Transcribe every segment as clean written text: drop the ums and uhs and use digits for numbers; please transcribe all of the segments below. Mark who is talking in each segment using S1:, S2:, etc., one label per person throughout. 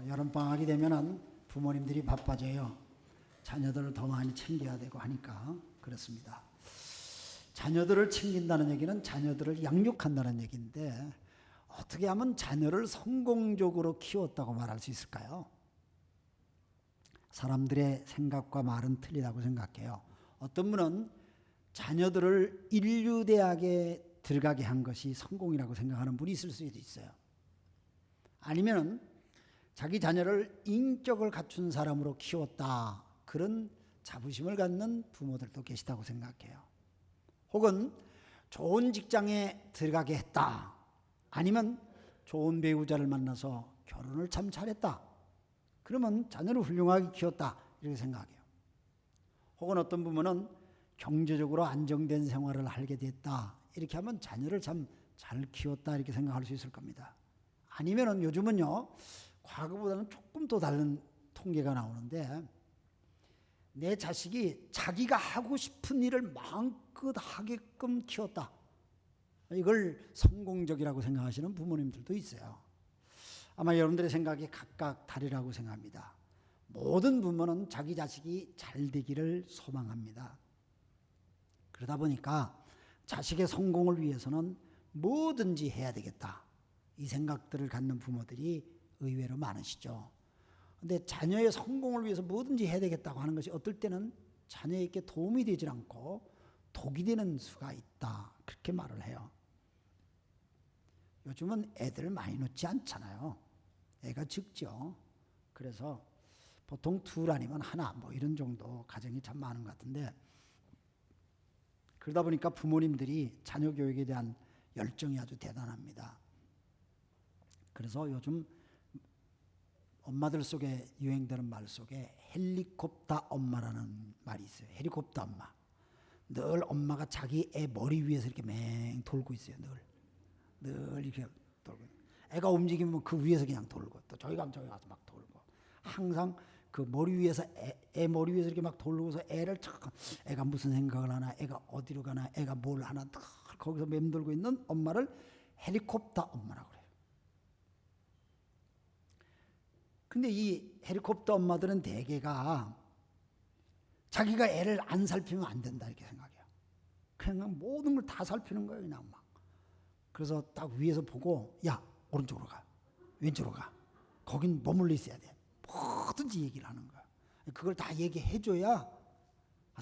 S1: 여름방학이 되면은 부모님들이 바빠져요. 자녀들을 더 많이 챙겨야 되고 하니까 그렇습니다. 자녀들을 챙긴다는 얘기는 자녀들을 양육한다는 얘기인데 어떻게 하면 자녀를 성공적으로 키웠다고 말할 수 있을까요? 사람들의 생각과 말은 틀리다고 생각해요. 어떤 분은 자녀들을 인류대학에 들어가게 한 것이 성공이라고 생각하는 분이 있을 수도 있어요. 아니면 자기 자녀를 인격을 갖춘 사람으로 키웠다, 그런 자부심을 갖는 부모들도 계시다고 생각해요. 혹은 좋은 직장에 들어가게 했다, 아니면 좋은 배우자를 만나서 결혼을 참 잘했다, 그러면 자녀를 훌륭하게 키웠다, 이렇게 생각해요. 혹은 어떤 부모는 경제적으로 안정된 생활을 하게 됐다, 이렇게 하면 자녀를 참 잘 키웠다, 이렇게 생각할 수 있을 겁니다. 아니면은 요즘은요, 과거보다는 조금 더 다른 통계가 나오는데, 내 자식이 자기가 하고 싶은 일을 마음껏 하게끔 키웠다, 이걸 성공적이라고 생각하시는 부모님들도 있어요. 아마 여러분들의 생각이 각각 다르라고 생각합니다. 모든 부모는 자기 자식이 잘 되기를 소망합니다. 그러다 보니까 자식의 성공을 위해서는 뭐든지 해야 되겠다, 이 생각들을 갖는 부모들이 의외로 많으시죠. 그런데 자녀의 성공을 위해서 뭐든지 해야 되겠다고 하는 것이 어떨 때는 자녀에게 도움이 되질 않고 독이 되는 수가 있다, 그렇게 말을 해요. 요즘은 애들 많이 놓지 않잖아요. 애가 적죠. 그래서 보통 둘 아니면 하나, 뭐 이런 정도 가정이 참 많은 것 같은데, 그러다 보니까 부모님들이 자녀 교육에 대한 열정이 아주 대단합니다. 그래서 요즘 엄마들 속에 유행되는 말 속에 헬리콥터 엄마라는 말이 있어요. 헬리콥터 엄마. 늘 엄마가 자기 애 머리 위에서 이렇게 맹 돌고 있어요. 늘 이렇게 돌고. 애가 움직이면 그 위에서 그냥 돌고, 또 저기 가면 저기 가서 막 돌고. 항상 그 머리 위에서 애 머리 위에서 이렇게 막 돌고서 애를 참, 애가 무슨 생각을 하나, 애가 어디로 가나, 애가 뭘 하나, 늘 거기서 맴돌고 있는 엄마를 헬리콥터 엄마라고 그래요. 근데 이 헬리콥터 엄마들은 대개가 자기가 애를 안 살피면 안 된다, 이렇게 생각해요. 그냥 모든 걸 다 살피는 거예요, 그냥 막. 그래서 딱 위에서 보고, 야, 오른쪽으로 가, 왼쪽으로 가, 거긴 머물러 있어야 돼, 뭐든지 얘기를 하는 거야. 그걸 다 얘기해줘야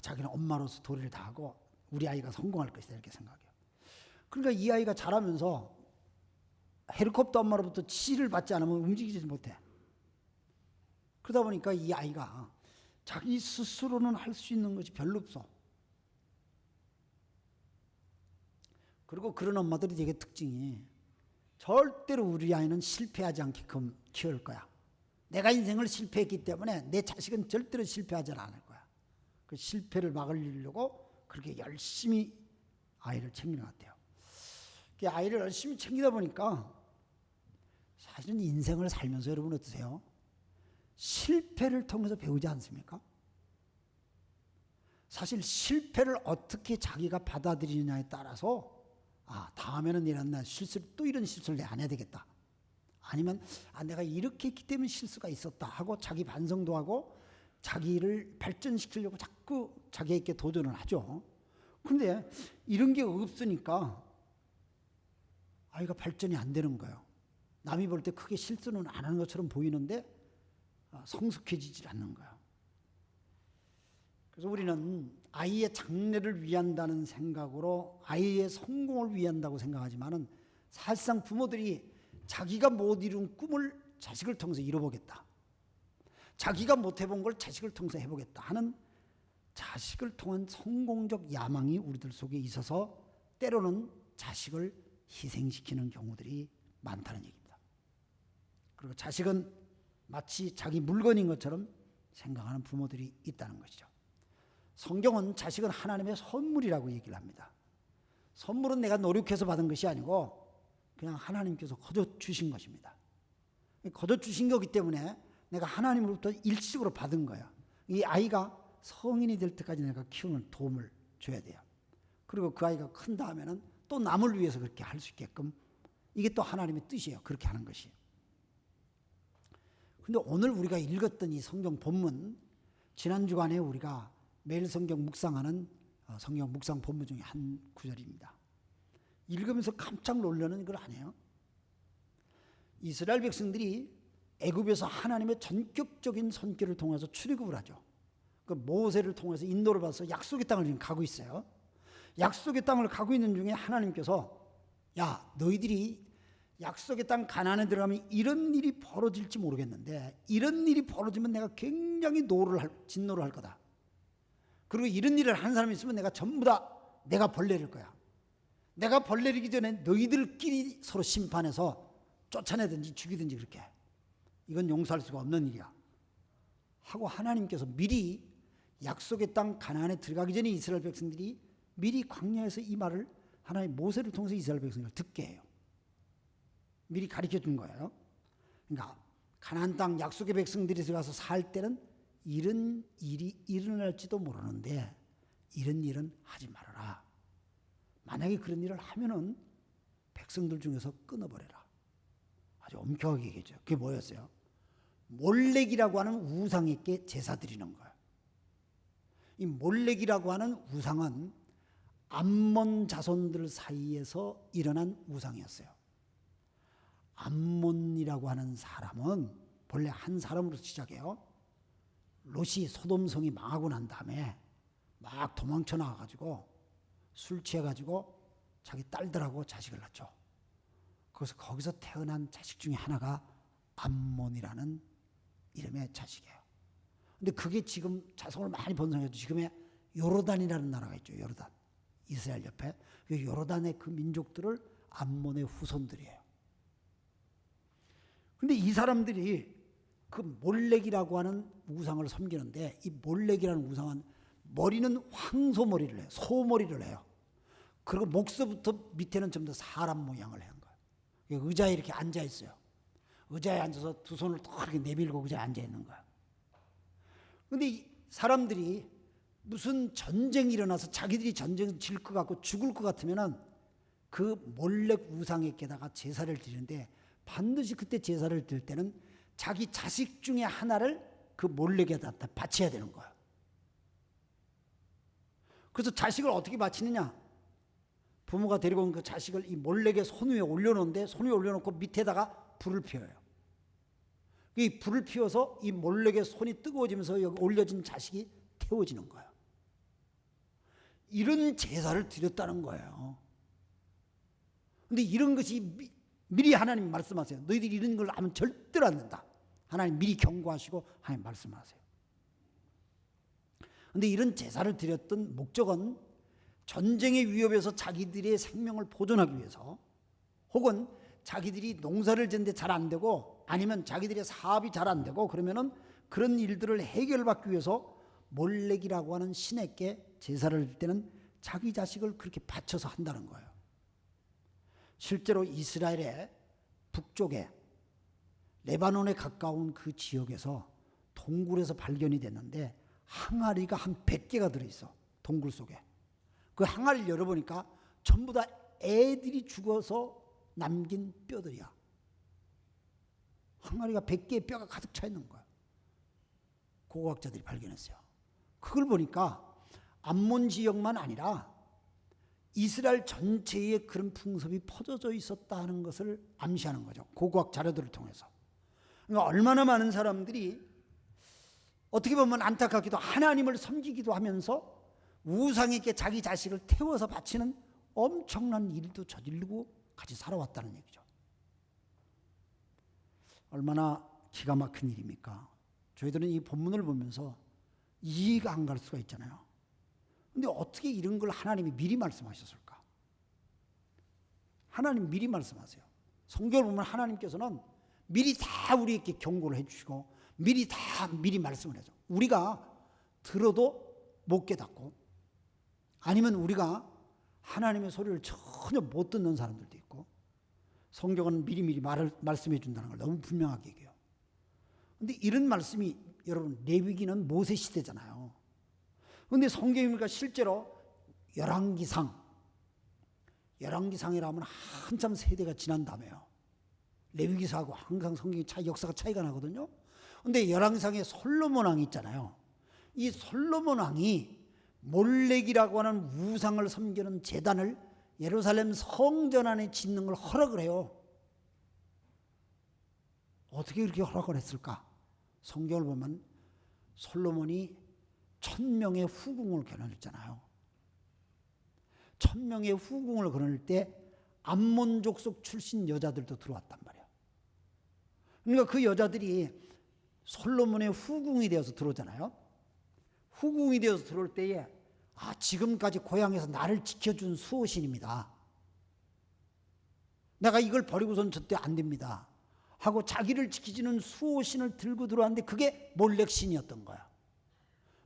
S1: 자기는 엄마로서 도리를 다하고 우리 아이가 성공할 것이다, 이렇게 생각해요. 그러니까 이 아이가 자라면서 헬리콥터 엄마로부터 지시를 받지 않으면 움직이지 못해. 그러다 보니까 이 아이가 자기 스스로는 할 수 있는 것이 별로 없어. 그리고 그런 엄마들이 되게 특징이, 절대로 우리 아이는 실패하지 않게끔 키울 거야. 내가 인생을 실패했기 때문에 내 자식은 절대로 실패하지 않을 거야. 그 실패를 막으려고 그렇게 열심히 아이를 챙기는 것 같아요. 그 아이를 열심히 챙기다 보니까 사실은 인생을 살면서 여러분 어떠세요? 실패를 통해서 배우지 않습니까? 사실 실패를 어떻게 자기가 받아들이느냐에 따라서, 다음에는 이런 실수를, 또 이런 실수를 내가 안 해야 되겠다, 아니면 내가 이렇게 했기 때문에 실수가 있었다 하고 자기 반성도 하고 자기를 발전시키려고 자꾸 자기에게 도전을 하죠. 그런데 이런 게 없으니까 아이가 발전이 안 되는 거예요. 남이 볼 때 크게 실수는 안 하는 것처럼 보이는데 성숙해지질 않는 거예요. 그래서 우리는 아이의 장래를 위한다는 생각으로 아이의 성공을 위한다고 생각하지만은, 사실상 부모들이 자기가 못 이룬 꿈을 자식을 통해서 이뤄보겠다, 자기가 못 해본 걸 자식을 통해서 해보겠다 하는 자식을 통한 성공적 야망이 우리들 속에 있어서 때로는 자식을 희생시키는 경우들이 많다는 얘기입니다. 그리고 자식은 마치 자기 물건인 것처럼 생각하는 부모들이 있다는 것이죠. 성경은 자식은 하나님의 선물이라고 얘기를 합니다. 선물은 내가 노력해서 받은 것이 아니고 그냥 하나님께서 거저 주신 것입니다. 거저 주신 거기 때문에 내가 하나님으로부터 일식으로 받은 거야. 이 아이가 성인이 될 때까지 내가 키우는 도움을 줘야 돼요. 그리고 그 아이가 큰 다음에는 또 남을 위해서 그렇게 할 수 있게끔, 이게 또 하나님의 뜻이에요, 그렇게 하는 것이. 근데 오늘 우리가 읽었던 이 성경 본문, 지난 주간에 우리가 매일 성경 묵상하는 성경 묵상 본문 중에 한 구절입니다. 읽으면서 깜짝 놀라는 걸 아네요. 이스라엘 백성들이 애굽에서 하나님의 전격적인 선교를 통해서 출애굽을 하죠. 그 모세를 통해서 인도를 받아서 약속의 땅을 지금 가고 있어요. 약속의 땅을 가고 있는 중에 하나님께서 야, 너희들이 약속의 땅 가나안에 들어가면 이런 일이 벌어질지 모르겠는데 이런 일이 벌어지면 내가 굉장히 진노를 할 거다. 그리고 이런 일을 한 사람이 있으면 내가 전부 다 내가 벌 내릴 거야. 내가 벌 내리기 전에 너희들끼리 서로 심판해서 쫓아내든지 죽이든지 그렇게 해. 이건 용서할 수가 없는 일이야 하고 하나님께서 미리 약속의 땅 가나안에 들어가기 전에 이스라엘 백성들이 미리 광야에서 이 말을 하나님 모세를 통해서 이스라엘 백성을 듣게 해요. 미리 가르쳐 준 거예요. 그러니까 가나안 땅 약속의 백성들이 들어가서 살 때는 이런 일이 일어날지도 모르는데 이런 일은 하지 말아라. 만약에 그런 일을 하면은 백성들 중에서 끊어버려라. 아주 엄격하게 얘기했죠. 그게 뭐였어요? 몰렉이라고 하는 우상에게 제사 드리는 거예요. 이 몰렉이라고 하는 우상은 암몬 자손들 사이에서 일어난 우상이었어요. 암몬이라고 하는 사람은 본래 한 사람으로 시작해요. 롯이 소돔성이 망하고 난 다음에 막 도망쳐 나와가지고 술 취해가지고 자기 딸들하고 자식을 낳죠. 그래서 거기서 태어난 자식 중에 하나가 암몬이라는 이름의 자식이에요. 근데 그게 지금 자손을 많이 번성해서 지금의 요르단이라는 나라가 있죠. 요르단. 이스라엘 옆에. 그 요르단의 그 민족들을 암몬의 후손들이에요. 근데 이 사람들이 그 몰렉이라고 하는 우상을 섬기는데 이 몰렉이라는 우상은 머리는 황소머리를 해요. 소머리를 해요. 그리고 목서부터 밑에는 전부 다 사람 모양을 한 거예요. 의자에 이렇게 앉아 있어요. 의자에 앉아서 두 손을 딱 이렇게 내밀고 의자에 앉아 있는 거예요. 근데 이 사람들이 무슨 전쟁이 일어나서 자기들이 전쟁 질 것 같고 죽을 것 같으면은 그 몰렉 우상에게다가 제사를 드리는데 반드시 그때 제사를 드릴 때는 자기 자식 중에 하나를 그 몰렉에다 바쳐야 되는 거예요. 그래서 자식을 어떻게 바치느냐? 부모가 데리고 온 그 자식을 이 몰렉의 손 위에 올려놓는데 손 위에 올려놓고 밑에다가 불을 피워요. 이 불을 피워서 이 몰렉의 손이 뜨거워지면서 여기 올려진 자식이 태워지는 거예요. 이런 제사를 드렸다는 거예요. 근데 이런 것이 미리 하나님 말씀하세요. 너희들이 이런 걸 하면 절대로 안 된다. 하나님 미리 경고하시고 하나님 말씀하세요. 근데 이런 제사를 드렸던 목적은 전쟁의 위협에서 자기들의 생명을 보존하기 위해서 혹은 자기들이 농사를 짓는데 잘 안 되고 아니면 자기들의 사업이 잘 안 되고 그러면은 그런 일들을 해결받기 위해서 몰렉이라고 하는 신에게 제사를 드릴 때는 자기 자식을 그렇게 바쳐서 한다는 거예요. 실제로 이스라엘의 북쪽에 레바논에 가까운 그 지역에서 동굴에서 발견이 됐는데 항아리가 한 100개가 들어있어. 동굴 속에. 그 항아리를 열어보니까 전부 다 애들이 죽어서 남긴 뼈들이야. 항아리가 100개의 뼈가 가득 차 있는 거야. 고고학자들이 발견했어요. 그걸 보니까 암몬 지역만 아니라 이스라엘 전체에 그런 풍습이 퍼져져 있었다는 것을 암시하는 거죠. 고고학 자료들을 통해서. 그러니까 얼마나 많은 사람들이 어떻게 보면 안타깝게도 하나님을 섬기기도 하면서 우상에게 자기 자식을 태워서 바치는 엄청난 일도 저지르고 같이 살아왔다는 얘기죠. 얼마나 기가 막힌 일입니까? 저희들은 이 본문을 보면서 이해가 안 갈 수가 있잖아요. 근데 어떻게 이런 걸 하나님이 미리 말씀하셨을까? 하나님 미리 말씀하세요. 성경을 보면 하나님께서는 미리 다 우리에게 경고를 해주시고 미리 말씀을 해줘. 우리가 들어도 못 깨닫고 아니면 우리가 하나님의 소리를 전혀 못 듣는 사람들도 있고 성경은 미리 말씀해 준다는 걸 너무 분명하게 얘기해요. 근데 이런 말씀이 여러분 레위기는 모세 시대잖아요. 근데 성경이니까 실제로 열왕기상이라면 한참 세대가 지난 다음에요. 레위기사하고 항상 성경이 역사가 차이가 나거든요. 근데 열왕상에 솔로몬 왕이 있잖아요. 이 솔로몬 왕이 몰렉이라고 하는 우상을 섬기는 제단을 예루살렘 성전 안에 짓는 걸 허락을 해요. 어떻게 그렇게 허락을 했을까? 성경을 보면 솔로몬이 1000명의 후궁을 겨눴잖아요. 1000명의 후궁을 겨눌 때 암몬 족속 출신 여자들도 들어왔단 말이에요. 그러니까 그 여자들이 솔로몬의 후궁이 되어서 들어오잖아요. 후궁이 되어서 들어올 때에 지금까지 고향에서 나를 지켜준 수호신입니다. 내가 이걸 버리고선 절대 안 됩니다. 하고 자기를 지키지는 수호신을 들고 들어왔는데 그게 몰렉신이었던 거야.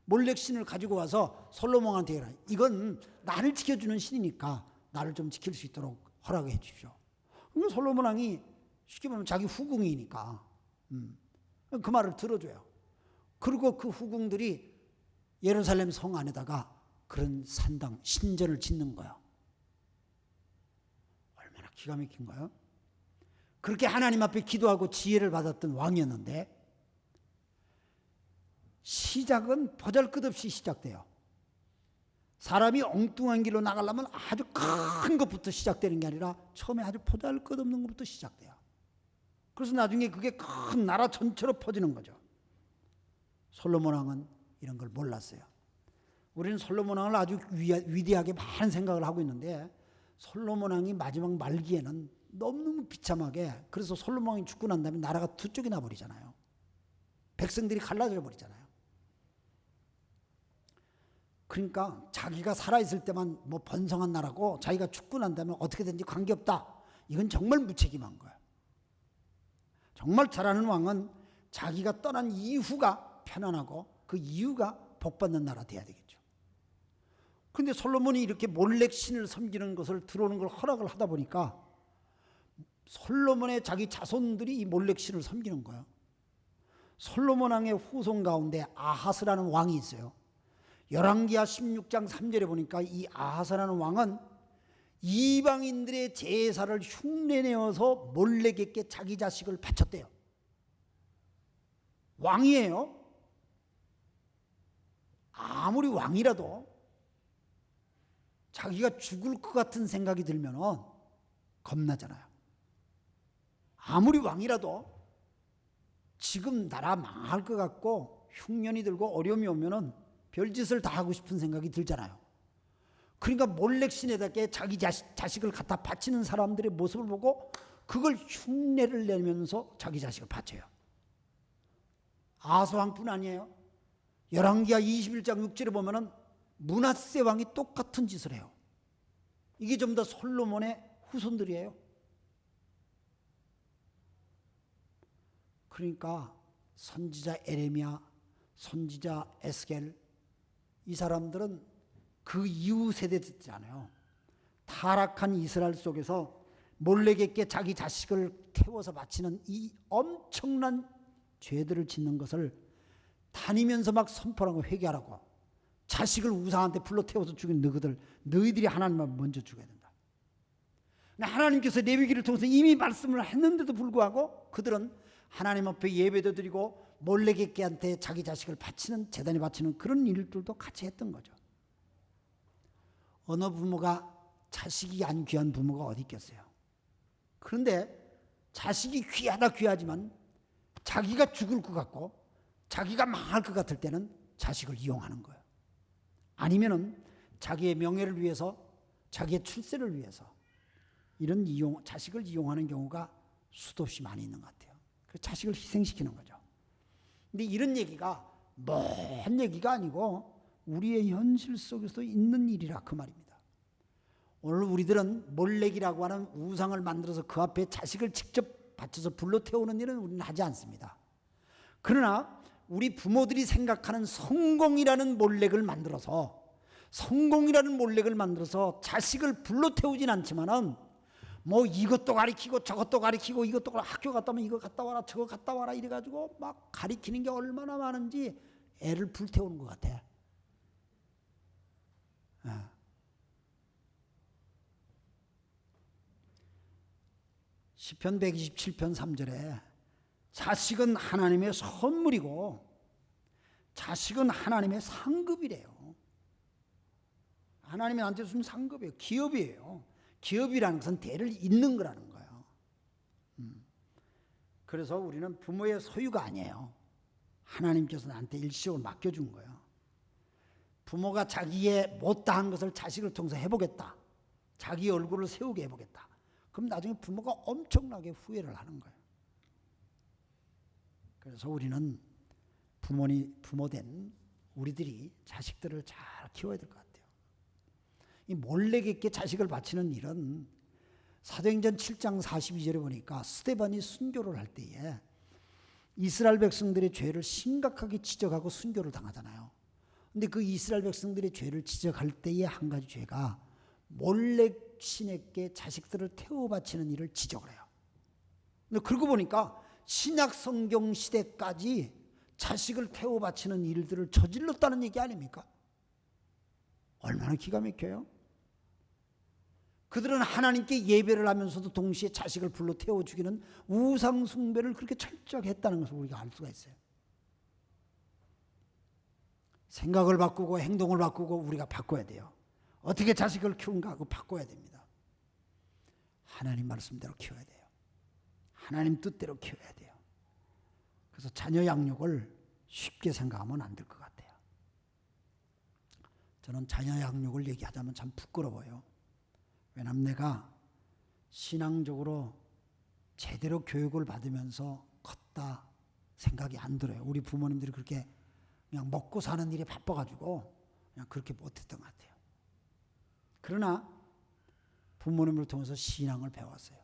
S1: 몰렉신을 가지고 와서 솔로몬한테 해라. 이건 나를 지켜주는 신이니까 나를 좀 지킬 수 있도록 허락해 주십시오. 그럼 솔로몬 왕이 쉽게 말하면 자기 후궁이니까 그 말을 들어줘요. 그리고 그 후궁들이 예루살렘 성 안에다가 그런 산당, 신전을 짓는 거예요. 얼마나 기가 막힌 거예요. 그렇게 하나님 앞에 기도하고 지혜를 받았던 왕이었는데 시작은 보잘것없이 시작돼요. 사람이 엉뚱한 길로 나가려면 아주 큰 것부터 시작되는 게 아니라 처음에 아주 보잘것없는 것부터 시작돼요. 그래서 나중에 그게 큰 나라 전체로 퍼지는 거죠. 솔로몬 왕은 이런 걸 몰랐어요. 우리는 솔로몬 왕을 아주 위대하게 많은 생각을 하고 있는데 솔로몬 왕이 마지막 말기에는 너무너무 비참하게, 그래서 솔로몬 왕이 죽고 난 다음에 나라가 두 쪽이 나버리잖아요. 백성들이 갈라져 버리잖아요. 그러니까 자기가 살아있을 때만 뭐 번성한 나라고 자기가 죽고 난 다음에 어떻게든지 관계없다. 이건 정말 무책임한 거예요. 정말 잘하는 왕은 자기가 떠난 이후가 편안하고 그 이후가 복받는 나라 돼야 되겠죠. 그런데 솔로몬이 이렇게 몰렉 신을 섬기는 것을 들어오는 걸 허락을 하다 보니까 솔로몬의 자기 자손들이 이 몰렉 신을 섬기는 거예요. 솔로몬 왕의 후손 가운데 아하스라는 왕이 있어요. 열왕기하 16장 3절에 보니까 이 아하스라는 왕은 이방인들의 제사를 흉내내어서 몰렉에게 자기 자식을 바쳤대요. 왕이에요. 아무리 왕이라도 자기가 죽을 것 같은 생각이 들면 겁나잖아요. 아무리 왕이라도 지금 나라 망할 것 같고 흉년이 들고 어려움이 오면은 별짓을 다 하고 싶은 생각이 들잖아요. 그러니까 몰렉신에다가 자기 자식을 갖다 바치는 사람들의 모습을 보고 그걸 흉내를 내면서 자기 자식을 바쳐요. 아하스 왕뿐 아니에요. 열왕기하 21장 6절에 보면은 므낫세 왕이 똑같은 짓을 해요. 이게 전부 다 솔로몬의 후손들이에요. 그러니까 선지자 에레미야, 선지자 에스겔, 이 사람들은 그 이후 세대들이잖아요. 타락한 이스라엘 속에서 몰렉에게 자기 자식을 태워서 바치는 이 엄청난 죄들을 짓는 것을 다니면서 막 선포하고 회개하라고, 자식을 우상한테 불러 태워서 죽인 너희들이 하나님을 먼저 죽여야 된다. 하나님께서 레위기를 통해서 이미 말씀을 했는데도 불구하고 그들은 하나님 앞에 예배도 드리고 몰렉에게한테 자기 자식을 바치는, 제단에 바치는 그런 일들도 같이 했던 거죠. 어느 부모가 자식이 안 귀한 부모가 어디 있겠어요. 그런데 자식이 귀하지만 자기가 죽을 것 같고 자기가 망할 것 같을 때는 자식을 이용하는 거예요. 아니면은 자기의 명예를 위해서, 자기의 출세를 위해서 이런 자식을 이용하는 경우가 수도 없이 많이 있는 것 같아요. 그래서 자식을 희생시키는 거죠. 근데 이런 얘기가 먼 얘기가 아니고 우리의 현실 속에서 있는 일이라 그 말입니다. 오늘 우리들은 몰렉이라고 하는 우상을 만들어서 그 앞에 자식을 직접 바쳐서 불러 태우는 일은 우리는 하지 않습니다. 그러나 우리 부모들이 생각하는 성공이라는 몰렉을 만들어서 자식을 불러 태우진 않지만은 뭐 이것도 가리키고 저것도 가리키고 이것도 학교 갔다 오면 이거 갔다 와라 저거 갔다 와라 이래가지고 막 가리키는 게 얼마나 많은지 애를 불태우는 것 같아. 시편 127편 3절에 자식은 하나님의 선물이고 자식은 하나님의 상급이래요. 하나님이 나한테 주신 상급이에요. 기업이에요. 기업이라는 것은 대를 잇는 거라는 거예요. 그래서 우리는 부모의 소유가 아니에요. 하나님께서 나한테 일시적으로 맡겨준 거예요. 부모가 자기의 못다한 것을 자식을 통해서 해보겠다. 자기 얼굴을 세우게 해보겠다. 그럼 나중에 부모가 엄청나게 후회를 하는 거예요. 그래서 우리는 부모된 우리들이 자식들을 잘 키워야 될 것 같아요. 이 몰래게께 자식을 바치는 일은 사도행전 7장 42절에 보니까 스데반이 순교를 할 때에 이스라엘 백성들의 죄를 심각하게 지적하고 순교를 당하잖아요. 근데 그 이스라엘 백성들의 죄를 지적할 때의 한 가지 죄가 몰래 신에게 자식들을 태워 바치는 일을 지적을 해요. 근데 그러고 보니까 신약 성경 시대까지 자식을 태워 바치는 일들을 저질렀다는 얘기 아닙니까? 얼마나 기가 막혀요? 그들은 하나님께 예배를 하면서도 동시에 자식을 불러 태워 죽이는 우상 숭배를 그렇게 철저하게 했다는 것을 우리가 알 수가 있어요. 생각을 바꾸고 행동을 바꾸고 우리가 바꿔야 돼요. 어떻게 자식을 키운가 하고 바꿔야 됩니다. 하나님 말씀대로 키워야 돼요. 하나님 뜻대로 키워야 돼요. 그래서 자녀 양육을 쉽게 생각하면 안 될 것 같아요. 저는 자녀 양육을 얘기하자면 참 부끄러워요. 왜냐하면 내가 신앙적으로 제대로 교육을 받으면서 컸다 생각이 안 들어요. 우리 부모님들이 그렇게 그냥 먹고 사는 일에 바빠가지고 그냥 그렇게 못했던 것 같아요. 그러나 부모님을 통해서 신앙을 배웠어요.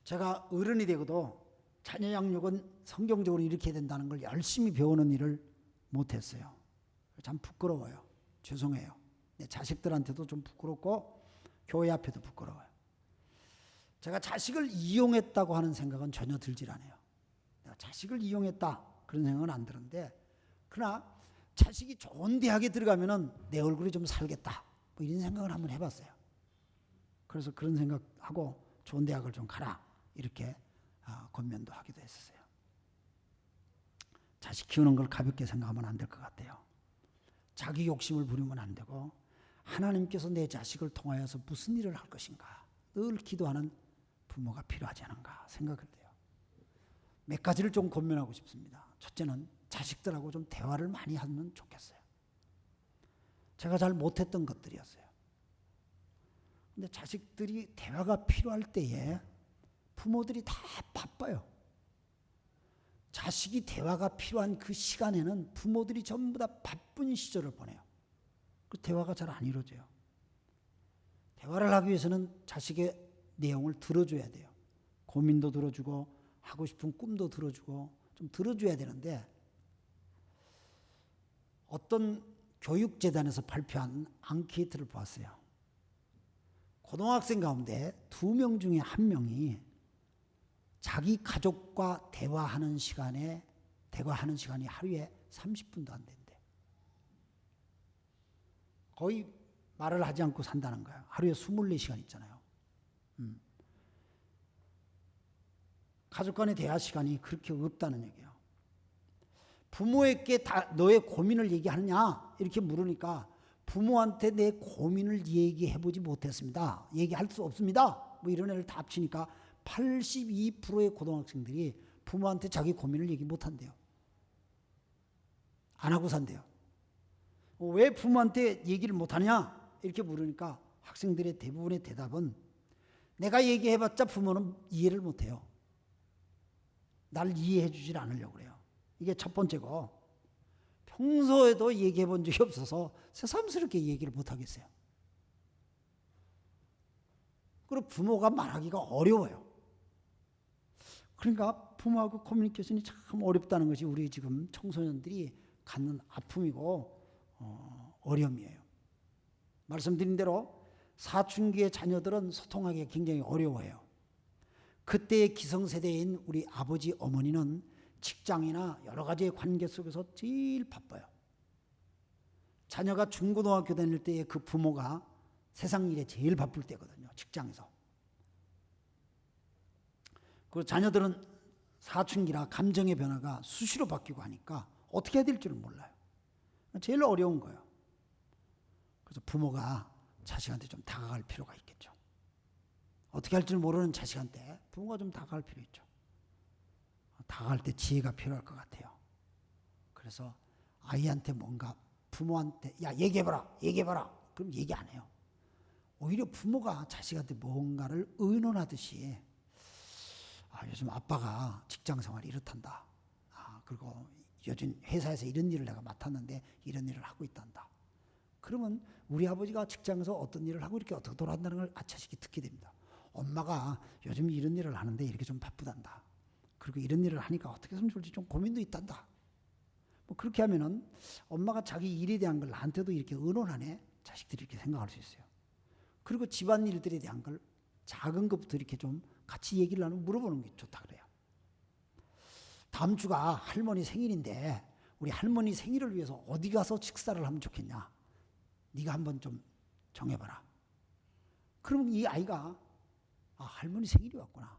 S1: 제가 어른이 되고도 자녀 양육은 성경적으로 이렇게 된다는 걸 열심히 배우는 일을 못했어요. 참 부끄러워요. 죄송해요. 내 자식들한테도 좀 부끄럽고 교회 앞에도 부끄러워요. 제가 자식을 이용했다고 하는 생각은 전혀 들질 않아요. 내가 자식을 이용했다 그런 생각은 안 드는데, 그러나 자식이 좋은 대학에 들어가면은 내 얼굴이 좀 살겠다 뭐 이런 생각을 한번 해봤어요. 그래서 그런 생각하고 좋은 대학을 좀 가라 이렇게 권면도 하기도 했었어요. 자식 키우는 걸 가볍게 생각하면 안 될 것 같아요. 자기 욕심을 부리면 안 되고 하나님께서 내 자식을 통하여서 무슨 일을 할 것인가 늘 기도하는 부모가 필요하지 않은가 생각을 해요. 몇 가지를 좀 권면하고 싶습니다. 첫째는 자식들하고 좀 대화를 많이 하면 좋겠어요. 제가 잘 못했던 것들이었어요. 근데 자식들이 대화가 필요할 때에 부모들이 다 바빠요. 자식이 대화가 필요한 그 시간에는 부모들이 전부 다 바쁜 시절을 보내요. 그 대화가 잘 안 이루어져요. 대화를 하기 위해서는 자식의 내용을 들어줘야 돼요. 고민도 들어주고 하고 싶은 꿈도 들어주고 좀 들어줘야 되는데, 어떤 교육재단에서 발표한 앙케이트를 보았어요. 고등학생 가운데 2명 중에 1명이 자기 가족과 대화하는 시간이 하루에 30분도 안 된대. 거의 말을 하지 않고 산다는 거예요. 하루에 24시간 있잖아요. 가족 간의 대화 시간이 그렇게 없다는 얘기예요. 부모에게 다 너의 고민을 얘기하느냐 이렇게 물으니까 부모한테 내 고민을 얘기해보지 못했습니다. 얘기할 수 없습니다. 뭐 이런 애를 다 합치니까 82%의 고등학생들이 부모한테 자기 고민을 얘기 못한대요. 안 하고 산대요. 왜 부모한테 얘기를 못하냐 이렇게 물으니까 학생들의 대부분의 대답은 내가 얘기해봤자 부모는 이해를 못해요. 날 이해해 주질 않으려고 그래요. 이게 첫 번째고, 평소에도 얘기해 본 적이 없어서 새삼스럽게 얘기를 못하겠어요. 그리고 부모가 말하기가 어려워요. 그러니까 부모하고 커뮤니케이션이 참 어렵다는 것이 우리 지금 청소년들이 갖는 아픔이고 어려움이에요. 말씀드린 대로 사춘기의 자녀들은 소통하기가 굉장히 어려워해요. 그때의 기성세대인 우리 아버지 어머니는 직장이나 여러 가지의 관계 속에서 제일 바빠요. 자녀가 중고등학교 다닐 때의 그 부모가 세상 일에 제일 바쁠 때거든요. 직장에서. 그 자녀들은 사춘기라 감정의 변화가 수시로 바뀌고 하니까 어떻게 해야 될지를 몰라요. 제일 어려운 거예요. 그래서 부모가 자식한테 좀 다가갈 필요가 있겠죠. 어떻게 할 줄 모르는 자식한테 부모가 좀 다가갈 필요 있죠. 다가갈 때 지혜가 필요할 것 같아요. 그래서 아이한테 뭔가 부모한테 야 얘기해봐라 그럼 얘기 안 해요. 오히려 부모가 자식한테 뭔가를 의논하듯이 요즘 아빠가 직장 생활이 이렇단다. 그리고 요즘 회사에서 이런 일을 내가 맡았는데 이런 일을 하고 있단다. 그러면 우리 아버지가 직장에서 어떤 일을 하고 이렇게 어떻게 돌아간다는 걸 자식이 듣게 됩니다. 엄마가 요즘 이런 일을 하는데 이렇게 좀 바쁘단다. 그리고 이런 일을 하니까 어떻게 하면 좋을지 좀 고민도 있단다. 뭐 그렇게 하면은 엄마가 자기 일에 대한 걸 나한테도 이렇게 의논하네. 자식들이 이렇게 생각할 수 있어요. 그리고 집안 일들에 대한 걸 작은 것부터 이렇게 좀 같이 얘기를 나누고 물어보는 게 좋다 그래요. 다음 주가 할머니 생일인데 우리 할머니 생일을 위해서 어디 가서 식사를 하면 좋겠냐. 네가 한번 좀 정해봐라. 그러면 이 아이가 할머니 생일이 왔구나.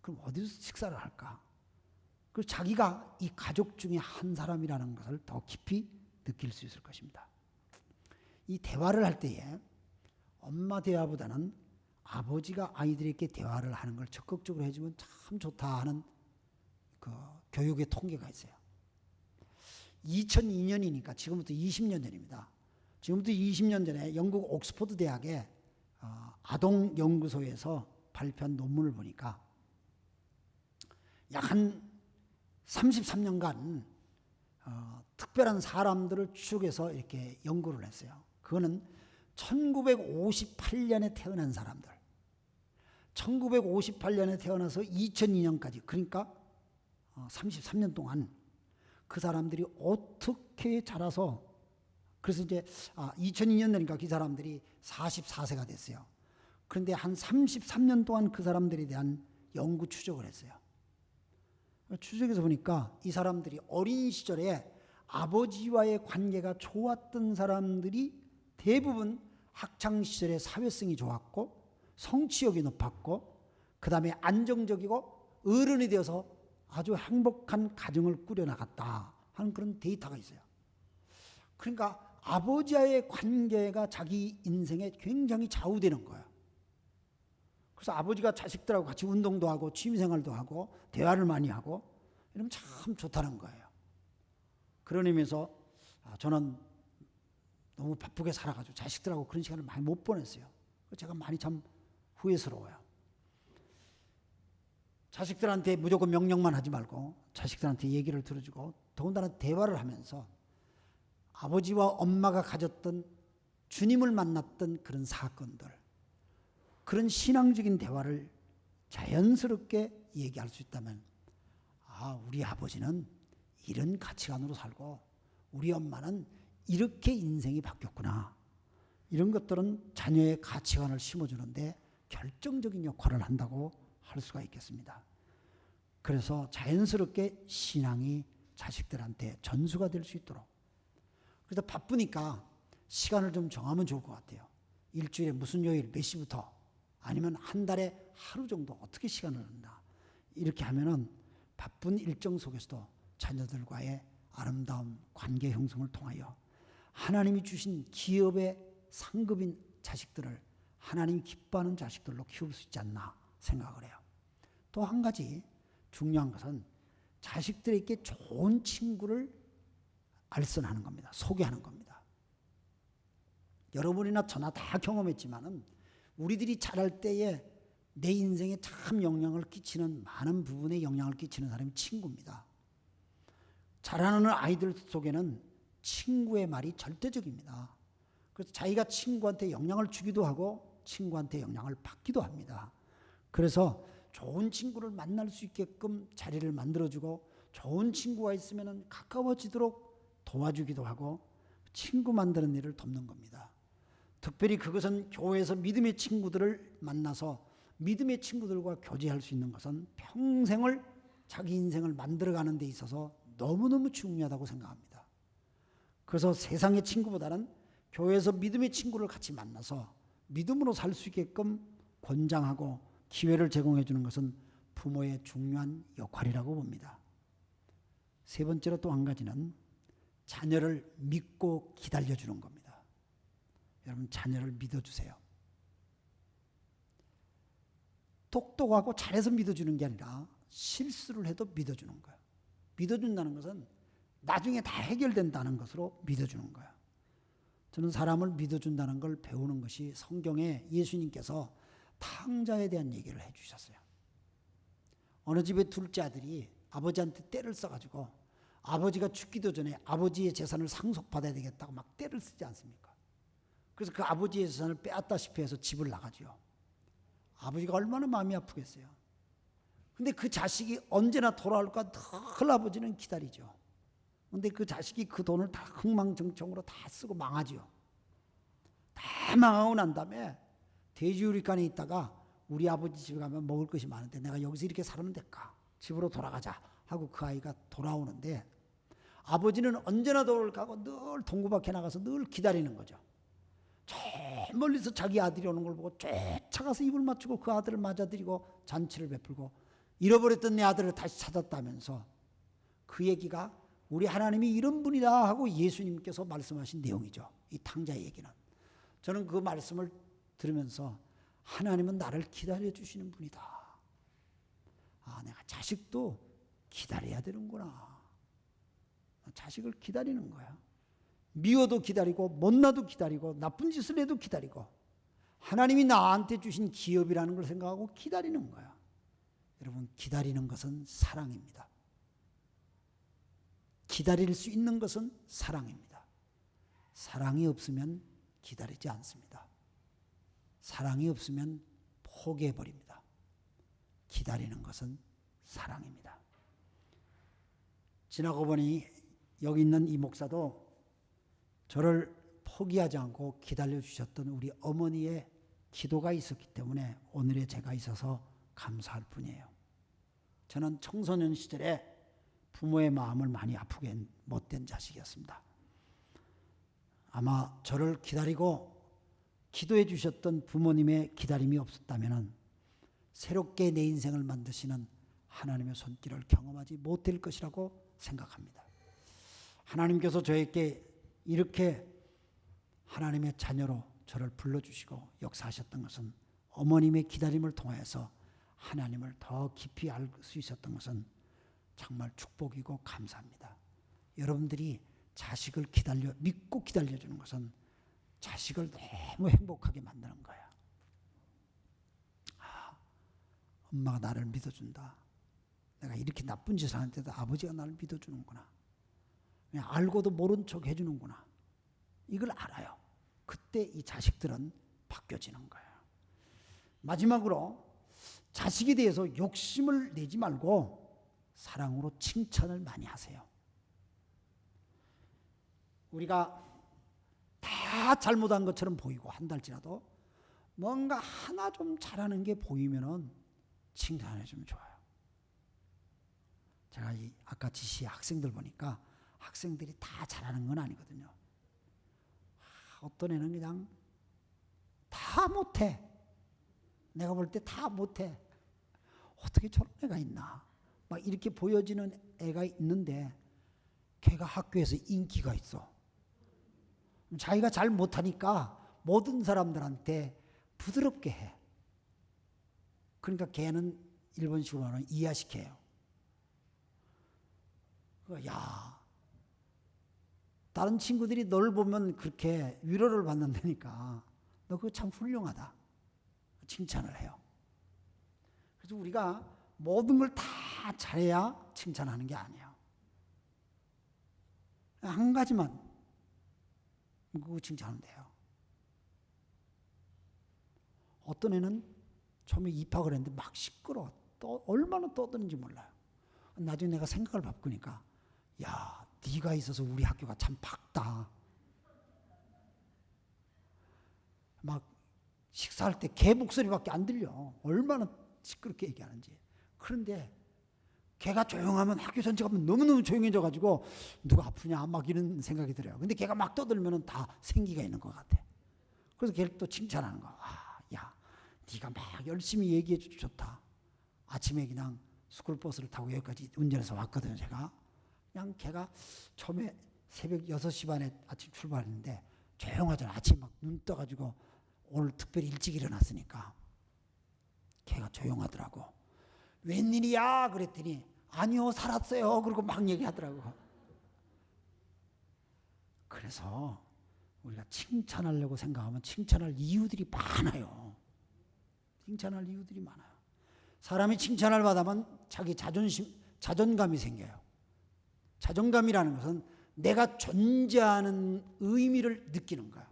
S1: 그럼 어디서 식사를 할까? 그리고 자기가 이 가족 중에 한 사람이라는 것을 더 깊이 느낄 수 있을 것입니다. 이 대화를 할 때에 엄마 대화보다는 아버지가 아이들에게 대화를 하는 걸 적극적으로 해주면 참 좋다 하는 그 교육의 통계가 있어요. 2002년이니까 지금부터 20년 전입니다. 지금부터 20년 전에 영국 옥스퍼드 대학의 아동 연구소에서 발표한 논문을 보니까 약 한 33년간 특별한 사람들을 추적해서 이렇게 연구를 했어요. 그거는 1958년에 태어난 사람들, 1958년에 태어나서 2002년까지 그러니까 33년 동안 그 사람들이 어떻게 자라서 그래서 이제 2002년 되니까 그 사람들이 44세가 됐어요. 그런데 한 33년 동안 그 사람들에 대한 연구 추적을 했어요. 추적해서 보니까 이 사람들이 어린 시절에 아버지와의 관계가 좋았던 사람들이 대부분 학창시절에 사회성이 좋았고 성취욕이 높았고 그 다음에 안정적이고 어른이 되어서 아주 행복한 가정을 꾸려나갔다 하는 그런 데이터가 있어요. 그러니까 아버지와의 관계가 자기 인생에 굉장히 좌우되는 거예요. 그래서 아버지가 자식들하고 같이 운동도 하고 취미생활도 하고 대화를 많이 하고 이러면 참 좋다는 거예요. 그런 의미에서 저는 너무 바쁘게 살아가지고 자식들하고 그런 시간을 많이 못 보냈어요. 제가 많이 참 후회스러워요. 자식들한테 무조건 명령만 하지 말고 자식들한테 얘기를 들어주고 더군다나 대화를 하면서 아버지와 엄마가 가졌던 주님을 만났던 그런 사건들, 그런 신앙적인 대화를 자연스럽게 얘기할 수 있다면 우리 아버지는 이런 가치관으로 살고 우리 엄마는 이렇게 인생이 바뀌었구나. 이런 것들은 자녀의 가치관을 심어주는데 결정적인 역할을 한다고 할 수가 있겠습니다. 그래서 자연스럽게 신앙이 자식들한테 전수가 될 수 있도록. 그래서 바쁘니까 시간을 좀 정하면 좋을 것 같아요. 일주일에 무슨 요일 몇 시부터 아니면 한 달에 하루 정도 어떻게 시간을 넣나. 이렇게 하면은 바쁜 일정 속에서도 자녀들과의 아름다운 관계 형성을 통하여 하나님이 주신 기업의 상급인 자식들을 하나님이 기뻐하는 자식들로 키울 수 있지 않나 생각을 해요. 또 한 가지 중요한 것은 자식들에게 좋은 친구를 알선하는 겁니다. 소개하는 겁니다. 여러분이나 저나 다 경험했지만은 우리들이 자랄 때에 내 인생에 참 영향을 끼치는 많은 부분에 영향을 끼치는 사람이 친구입니다. 자라는 아이들 속에는 친구의 말이 절대적입니다. 그래서 자기가 친구한테 영향을 주기도 하고 친구한테 영향을 받기도 합니다. 그래서 좋은 친구를 만날 수 있게끔 자리를 만들어주고 좋은 친구가 있으면 가까워지도록 도와주기도 하고 친구 만드는 일을 돕는 겁니다. 특별히 그것은 교회에서 믿음의 친구들을 만나서 믿음의 친구들과 교제할 수 있는 것은 평생을 자기 인생을 만들어가는 데 있어서 너무너무 중요하다고 생각합니다. 그래서 세상의 친구보다는 교회에서 믿음의 친구를 같이 만나서 믿음으로 살 수 있게끔 권장하고 기회를 제공해 주는 것은 부모의 중요한 역할이라고 봅니다. 세 번째로 또 한 가지는 자녀를 믿고 기다려주는 겁니다. 여러분, 자녀를 믿어주세요. 똑똑하고 잘해서 믿어주는 게 아니라 실수를 해도 믿어주는 거예요. 믿어준다는 것은 나중에 다 해결된다는 것으로 믿어주는 거예요. 저는 사람을 믿어준다는 걸 배우는 것이 성경에 예수님께서 탕자에 대한 얘기를 해주셨어요. 어느 집의 둘째 아들이 아버지한테 떼를 써가지고 아버지가 죽기도 전에 아버지의 재산을 상속받아야 되겠다고 막 떼를 쓰지 않습니까? 그래서 그 아버지의 재산을 빼앗다시피 해서 집을 나가죠. 아버지가 얼마나 마음이 아프겠어요. 근데 그 자식이 언제나 돌아올까 늘 아버지는 기다리죠. 근데 그 자식이 그 돈을 다 흥망정청으로 다 쓰고 망하죠. 다 망하고 난 다음에 돼지우리간에 있다가 우리 아버지 집에 가면 먹을 것이 많은데 내가 여기서 이렇게 살면 될까? 집으로 돌아가자 하고 그 아이가 돌아오는데 아버지는 언제나 돌아가고 늘 동구밖에 나가서 늘 기다리는 거죠. 저 멀리서 자기 아들이 오는 걸 보고 쫓아가서 입을 맞추고 그 아들을 맞아들이고 잔치를 베풀고 잃어버렸던 내 아들을 다시 찾았다면서 그 얘기가 우리 하나님이 이런 분이다 하고 예수님께서 말씀하신 내용이죠. 이 탕자의 얘기는. 저는 그 말씀을 들으면서 하나님은 나를 기다려주시는 분이다. 아, 내가 자식도 기다려야 되는구나. 자식을 기다리는 거야. 미워도 기다리고 못나도 기다리고 나쁜 짓을 해도 기다리고 하나님이 나한테 주신 기업이라는 걸 생각하고 기다리는 거야. 여러분, 기다리는 것은 사랑입니다. 기다릴 수 있는 것은 사랑입니다. 사랑이 없으면 기다리지 않습니다. 사랑이 없으면 포기해버립니다. 기다리는 것은 사랑입니다. 지나고 보니 여기 있는 이 목사도 저를 포기하지 않고 기다려주셨던 우리 어머니의 기도가 있었기 때문에 오늘의 제가 있어서 감사할 뿐이에요. 저는 청소년 시절에 부모의 마음을 많이 아프게 못된 자식이었습니다. 아마 저를 기다리고 기도해 주셨던 부모님의 기다림이 없었다면 새롭게 내 인생을 만드시는 하나님의 손길을 경험하지 못할 것이라고 생각합니다. 하나님께서 저에게 이렇게 하나님의 자녀로 저를 불러주시고 역사하셨던 것은 어머님의 기다림을 통해서 하나님을 더 깊이 알 수 있었던 것은 정말 축복이고 감사합니다. 여러분들이 자식을 믿고 기다려주는 것은 자식을 너무 행복하게 만드는 거야. 아, 엄마가 나를 믿어준다. 내가 이렇게 나쁜 짓을 하는데도 아버지가 나를 믿어주는구나. 그냥 알고도 모른 척 해주는구나. 이걸 알아요. 그때 이 자식들은 바뀌어지는 거예요. 마지막으로 자식에 대해서 욕심을 내지 말고 사랑으로 칭찬을 많이 하세요. 우리가 다 잘못한 것처럼 보이고 한 달 지나도 뭔가 하나 좀 잘하는 게 보이면은 칭찬해 주면 좋아요. 제가 아까 지시 학생들 보니까 학생들이 다 잘하는 건 아니거든요. 어떤 애는 그냥 다 못해. 내가 볼 때 다 못해. 어떻게 저런 애가 있나. 막 이렇게 보여지는 애가 있는데 걔가 학교에서 인기가 있어. 자기가 잘 못하니까 모든 사람들한테 부드럽게 해. 그러니까 걔는 일본식으로 하면 이하시켜요. 야, 다른 친구들이 널 보면 그렇게 위로를 받는다니까 너 그거 참 훌륭하다. 칭찬을 해요. 그래서 우리가 모든 걸 다 잘해야 칭찬하는 게 아니에요. 한 가지만 그거 칭찬하면 돼요. 어떤 애는 처음에 입학을 했는데 막 시끄러워. 얼마나 떠드는지 몰라요. 나중에 내가 생각을 바꾸니까 야, 네가 있어서 우리 학교가 참 밝다. 막 식사할 때 개 목소리밖에 안 들려. 얼마나 시끄럽게 얘기하는지. 그런데 걔가 조용하면 학교 전체가 너무너무 조용해져가지고 누가 아프냐 막 이런 생각이 들어요. 근데 걔가 막 떠들면 다 생기가 있는 것 같아. 그래서 걔를 또 칭찬하는 거야. 아, 야, 네가 막 열심히 얘기해 줘서 좋다. 아침에 그냥 스쿨버스를 타고 여기까지 운전해서 왔거든요. 제가 그냥 걔가 처음에 새벽 6시 반에 아침 출발했는데 조용하잖아. 아침 막 눈 떠가지고 오늘 특별히 일찍 일어났으니까 걔가 조용하더라고. 웬일이야 그랬더니 아니요 살았어요. 그러고 막 얘기하더라고. 그래서 우리가 칭찬하려고 생각하면 칭찬할 이유들이 많아요. 칭찬할 이유들이 많아요. 사람이 칭찬을 받으면 자기 자존감이 생겨요. 자존감이라는 것은 내가 존재하는 의미를 느끼는 거야.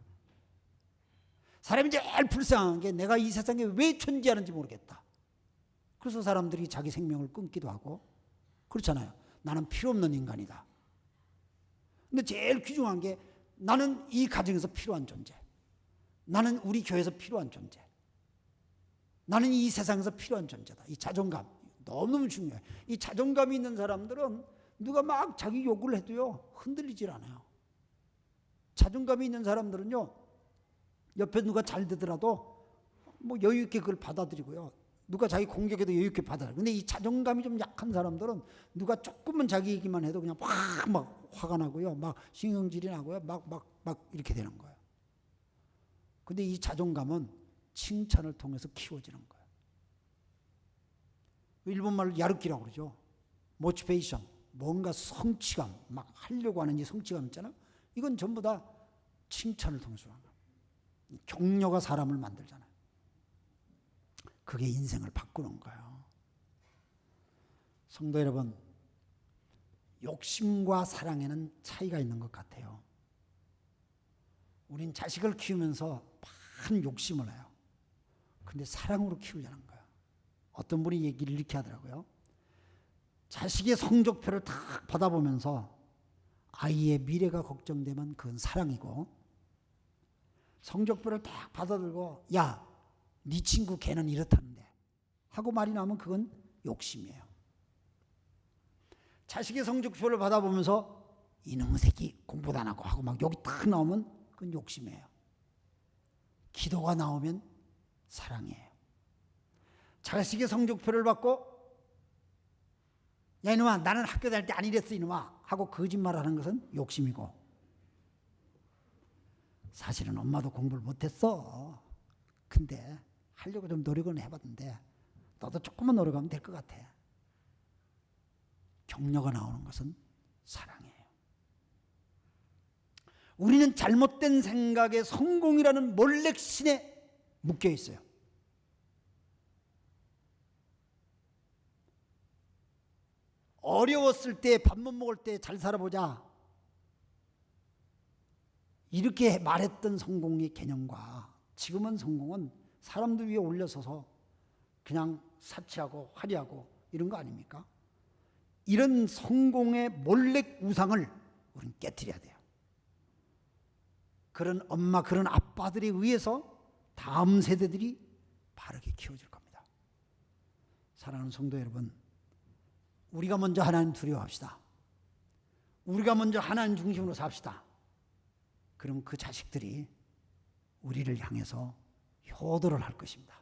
S1: 사람이 제일 불쌍한 게 내가 이 세상에 왜 존재하는지 모르겠다. 그래서 사람들이 자기 생명을 끊기도 하고 그렇잖아요. 나는 필요 없는 인간이다. 근데 제일 귀중한 게 나는 이 가정에서 필요한 존재. 나는 우리 교회에서 필요한 존재. 나는 이 세상에서 필요한 존재다. 이 자존감 너무너무 중요해. 이 자존감이 있는 사람들은 누가 막 자기 욕을 해도요 흔들리질 않아요. 자존감이 있는 사람들은요 옆에 누가 잘 되더라도 뭐 여유 있게 그걸 받아들이고요. 누가 자기 공격해도 여유 있게 받아들여요. 근데 이 자존감이 좀 약한 사람들은 누가 조금만 자기 얘기만 해도 그냥 막 화가 나고요. 막 신경질이 나고요. 막 이렇게 되는 거예요. 근데 이 자존감은 칭찬을 통해서 키워지는 거예요. 일본말로 야르키라고 그러죠. 모티베이션, 뭔가 성취감, 막 하려고 하는 이 성취감 있잖아요. 이건 전부 다 칭찬을 통해서 하는 거예요. 격려가 사람을 만들잖아요. 그게 인생을 바꾸는 거예요. 성도 여러분, 욕심과 사랑에는 차이가 있는 것 같아요. 우린 자식을 키우면서 많은 욕심을 해요. 근데 사랑으로 키우려는 거예요. 어떤 분이 얘기를 이렇게 하더라고요. 자식의 성적표를 딱 받아보면서 아이의 미래가 걱정되면 그건 사랑이고, 성적표를 딱 받아들고 야, 네 친구 걔는 이렇다는데 하고 말이 나오면 그건 욕심이에요. 자식의 성적표를 받아보면서 이놈의 새끼 공부도 안 하고 막 여기 딱 나오면 그건 욕심이에요. 기도가 나오면 사랑이에요. 자식의 성적표를 받고 야 이놈아 나는 학교 다닐 때 안 이랬어 이놈아 하고 거짓말하는 것은 욕심이고, 사실은 엄마도 공부를 못했어. 근데 하려고 좀 노력은 해봤는데 너도 조금만 노력하면 될 것 같아. 격려가 나오는 것은 사랑이에요. 우리는 잘못된 생각에 성공이라는 몰렉신에 묶여 있어요. 어려웠을 때 밥 못 먹을 때 잘 살아보자 이렇게 말했던 성공의 개념과 지금은 성공은 사람들 위에 올려서서 그냥 사치하고 화려하고 이런 거 아닙니까? 이런 성공의 몰래 우상을 우리는 깨트려야 돼요. 그런 엄마, 그런 아빠들에 의해서 다음 세대들이 바르게 키워질 겁니다. 사랑하는 성도 여러분, 우리가 먼저 하나님 두려워합시다. 우리가 먼저 하나님 중심으로 삽시다. 그럼 그 자식들이 우리를 향해서 효도를 할 것입니다.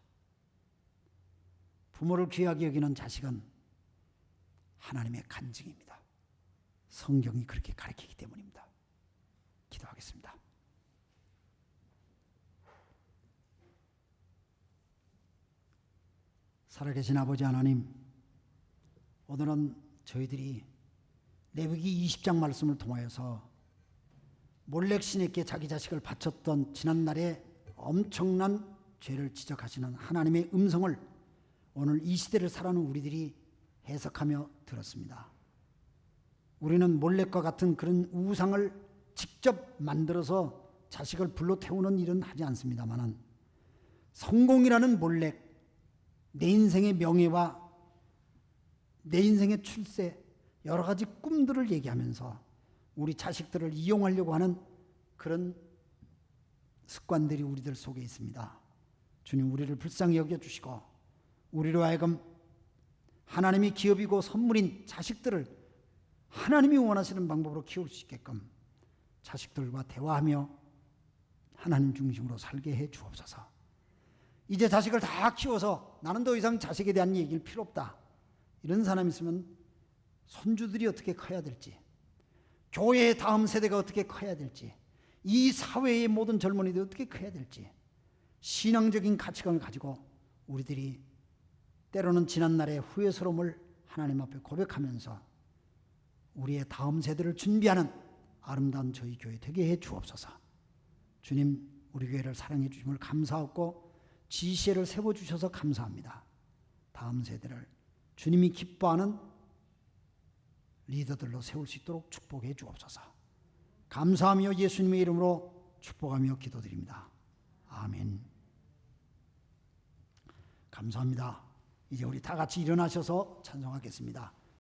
S1: 부모를 귀하게 여기는 자식은 하나님의 간증입니다. 성경이 그렇게 가르치기 때문입니다. 기도하겠습니다. 살아계신 아버지 하나님, 오늘은 저희들이 레위기 20장 말씀을 통하여서 몰렉신에게 자기 자식을 바쳤던 지난날의 엄청난 죄를 지적하시는 하나님의 음성을 오늘 이 시대를 살아가는 우리들이 해석하며 들었습니다. 우리는 몰렉과 같은 그런 우상을 직접 만들어서 자식을 불러 태우는 일은 하지 않습니다만, 성공이라는 몰렉, 내 인생의 명예와 내 인생의 출세, 여러 가지 꿈들을 얘기하면서 우리 자식들을 이용하려고 하는 그런 습관들이 우리들 속에 있습니다. 주님, 우리를 불쌍히 여겨주시고 우리로 하여금 하나님이 기업이고 선물인 자식들을 하나님이 원하시는 방법으로 키울 수 있게끔 자식들과 대화하며 하나님 중심으로 살게 해 주옵소서. 이제 자식을 다 키워서 나는 더 이상 자식에 대한 얘기를 필요 없다. 이런 사람이 있으면 손주들이 어떻게 커야 될지, 교회의 다음 세대가 어떻게 커야 될지, 이 사회의 모든 젊은이들이 어떻게 커야 될지, 신앙적인 가치관을 가지고 우리들이 때로는 지난날의 후회스러움을 하나님 앞에 고백하면서 우리의 다음 세대를 준비하는 아름다운 저희 교회 되게 해 주옵소서. 주님, 우리 교회를 사랑해 주심을 감사하고 지시를 세워주셔서 감사합니다. 다음 세대를 주님이 기뻐하는 리더들로 세울 수 있도록 축복해 주옵소서. 감사하며 예수님의 이름으로 축복하며 기도드립니다. 아멘. 감사합니다. 이제 우리 다 같이 일어나셔서 찬송하겠습니다.